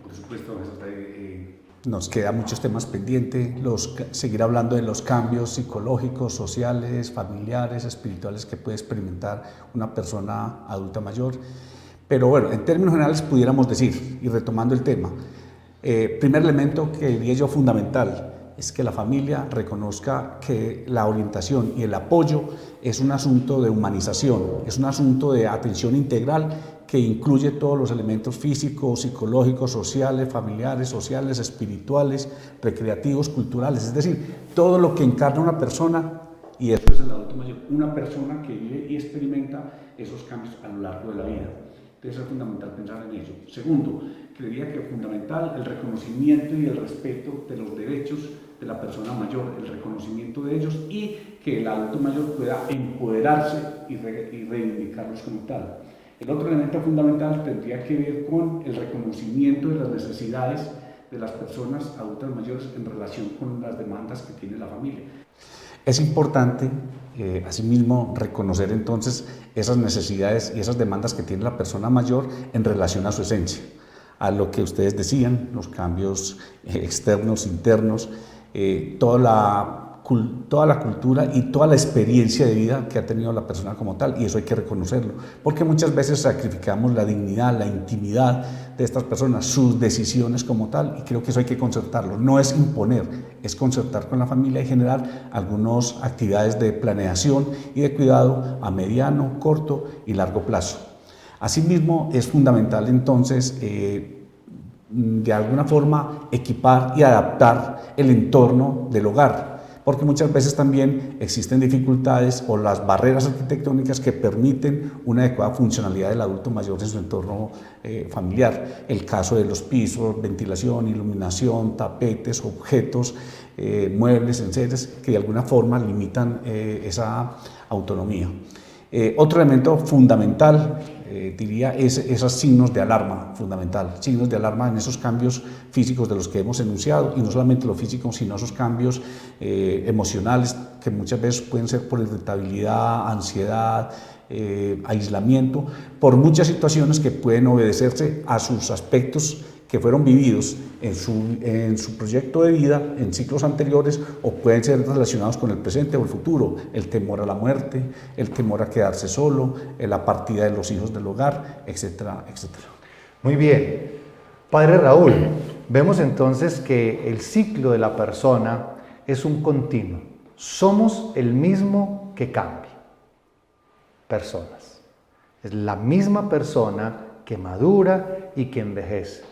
Por supuesto, nos quedan muchos temas pendientes, seguir hablando de los cambios psicológicos, sociales, familiares, espirituales que puede experimentar una persona adulta mayor. Pero bueno, en términos generales pudiéramos decir, y retomando el tema, primer elemento que diría yo fundamental es que la familia reconozca que la orientación y el apoyo es un asunto de humanización, es un asunto de atención integral que incluye todos los elementos físicos, psicológicos, sociales, familiares, sociales, espirituales, recreativos, culturales, es decir, todo lo que encarna una persona, y eso es el adulto mayor, una persona que vive y experimenta esos cambios a lo largo de la vida. Entonces es fundamental pensar en ello. Segundo, creería que es fundamental el reconocimiento y el respeto de los derechos de la persona mayor, el reconocimiento de ellos y que el adulto mayor pueda empoderarse y reivindicarlos como tal. El otro elemento fundamental tendría que ver con el reconocimiento de las necesidades de las personas adultas mayores en relación con las demandas que tiene la familia. Es importante, asimismo, reconocer entonces esas necesidades y esas demandas que tiene la persona mayor en relación a su esencia, a lo que ustedes decían, los cambios externos, internos, toda la cultura y toda la experiencia de vida que ha tenido la persona como tal, y eso hay que reconocerlo, porque muchas veces sacrificamos la dignidad, la intimidad de estas personas, sus decisiones como tal, y creo que eso hay que concertarlo, no es imponer, es concertar con la familia y generar algunas actividades de planeación y de cuidado a mediano, corto y largo plazo. Asimismo, es fundamental entonces de alguna forma equipar y adaptar el entorno del hogar, porque muchas veces también existen dificultades o las barreras arquitectónicas que permiten una adecuada funcionalidad del adulto mayor en su entorno familiar. El caso de los pisos, ventilación, iluminación, tapetes, objetos, muebles, enseres, que de alguna forma limitan esa autonomía. Otro elemento fundamental, diría, es esos signos de alarma, fundamental, signos de alarma en esos cambios físicos de los que hemos enunciado, y no solamente los físicos, sino esos cambios emocionales que muchas veces pueden ser por irritabilidad, ansiedad, aislamiento, por muchas situaciones que pueden obedecerse a sus aspectos que fueron vividos en su proyecto de vida, en ciclos anteriores, o pueden ser relacionados con el presente o el futuro, el temor a la muerte, el temor a quedarse solo, la partida de los hijos del hogar, etcétera, etcétera. Muy bien. Padre Raúl, vemos entonces que el ciclo de la persona es un continuo. Somos el mismo que cambia. Personas. Es la misma persona que madura y que envejece.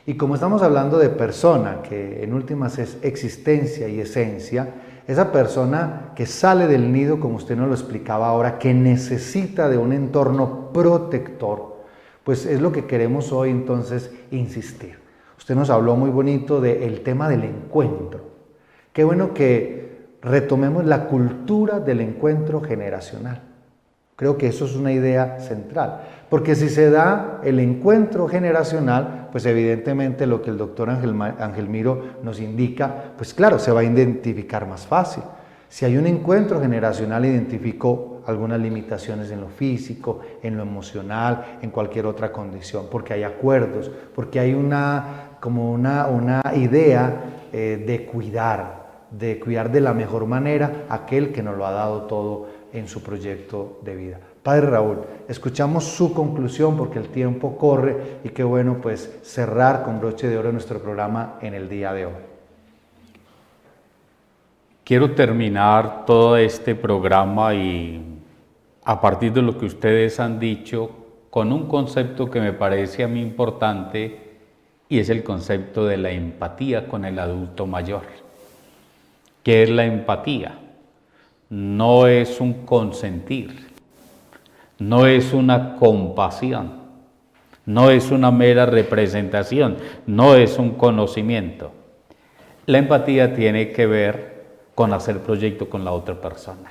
Y como estamos hablando de persona, que en últimas es existencia y esencia, esa persona que sale del nido, como usted nos lo explicaba ahora, que necesita de un entorno protector, pues es lo que queremos hoy entonces insistir. Usted nos habló muy bonito del tema del encuentro. Qué bueno que retomemos la cultura del encuentro generacional. Creo que eso es una idea central, porque si se da el encuentro generacional, pues evidentemente lo que el doctor Ángel Miro nos indica, pues claro, se va a identificar más fácil. Si hay un encuentro generacional, identifico algunas limitaciones en lo físico, en lo emocional, en cualquier otra condición, porque hay acuerdos, porque hay una idea de cuidar de la mejor manera aquel que nos lo ha dado todo en su proyecto de vida. Padre Raúl, escuchamos su conclusión porque el tiempo corre y qué bueno pues cerrar con broche de oro nuestro programa en el día de hoy. Quiero terminar todo este programa y a partir de lo que ustedes han dicho con un concepto que me parece a mí importante y es el concepto de la empatía con el adulto mayor. ¿Qué es la empatía? No es un consentir, no es una compasión, no es una mera representación, no es un conocimiento. La empatía tiene que ver con hacer proyecto con la otra persona.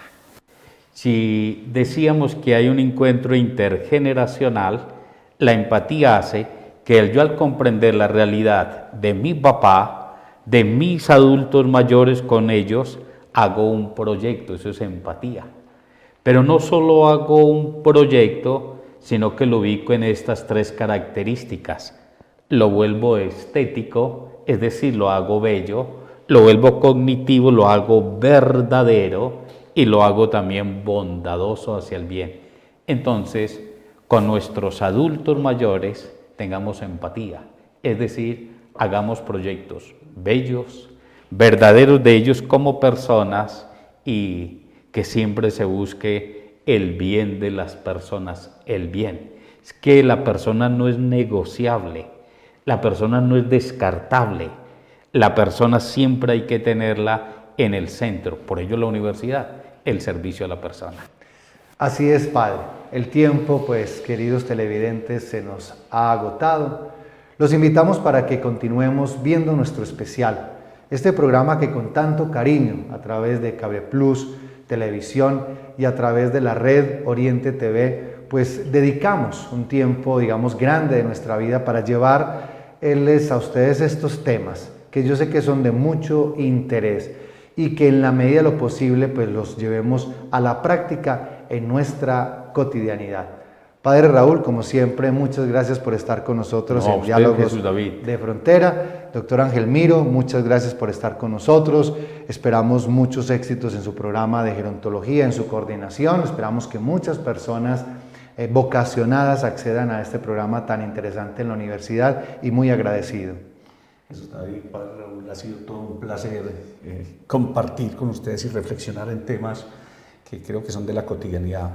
Si decíamos que hay un encuentro intergeneracional, la empatía hace que yo al comprender la realidad de mi papá, de mis adultos mayores con ellos, hago un proyecto, eso es empatía. Pero no solo hago un proyecto, sino que lo ubico en estas tres características. Lo vuelvo estético, es decir, lo hago bello, lo vuelvo cognitivo, lo hago verdadero y lo hago también bondadoso hacia el bien. Entonces, con nuestros adultos mayores tengamos empatía, es decir, hagamos proyectos bellos, verdaderos de ellos como personas y que siempre se busque el bien de las personas, el bien. Es que la persona no es negociable, la persona no es descartable, la persona siempre hay que tenerla en el centro, por ello la universidad, el servicio a la persona. Así es, Padre. El tiempo, pues, queridos televidentes, se nos ha agotado. Los invitamos para que continuemos viendo nuestro especial. Este programa que con tanto cariño, a través de Cable Plus, televisión y a través de la red Oriente TV, pues dedicamos un tiempo, digamos, grande de nuestra vida para llevarles a ustedes estos temas que yo sé que son de mucho interés y que en la medida de lo posible pues los llevemos a la práctica en nuestra cotidianidad. Padre Raúl, como siempre, muchas gracias por estar con nosotros en Diálogos de Frontera. Doctor Ángel Miro, muchas gracias por estar con nosotros. Esperamos muchos éxitos en su programa de gerontología, en su coordinación. Esperamos que muchas personas vocacionadas accedan a este programa tan interesante en la universidad y muy agradecido. Jesús David, Padre Raúl, ha sido todo un placer compartir con ustedes y reflexionar en temas que creo que son de la cotidianidad.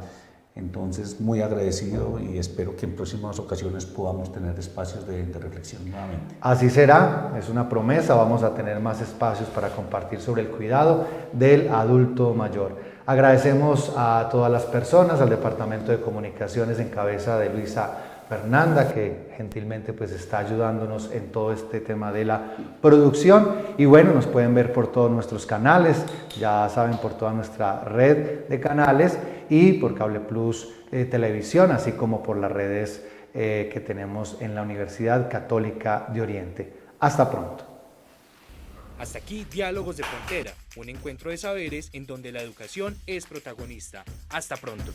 Entonces, muy agradecido y espero que en próximas ocasiones podamos tener espacios de reflexión nuevamente. Así será, es una promesa, vamos a tener más espacios para compartir sobre el cuidado del adulto mayor. Agradecemos a todas las personas, al Departamento de Comunicaciones en cabeza de Luisa Fernanda, que gentilmente pues está ayudándonos en todo este tema de la producción. Y bueno, nos pueden ver por todos nuestros canales, ya saben, por toda nuestra red de canales y por Cable Plus Televisión, así como por las redes que tenemos en la Universidad Católica de Oriente. Hasta pronto. Hasta aquí Diálogos de Frontera, un encuentro de saberes en donde la educación es protagonista. Hasta pronto.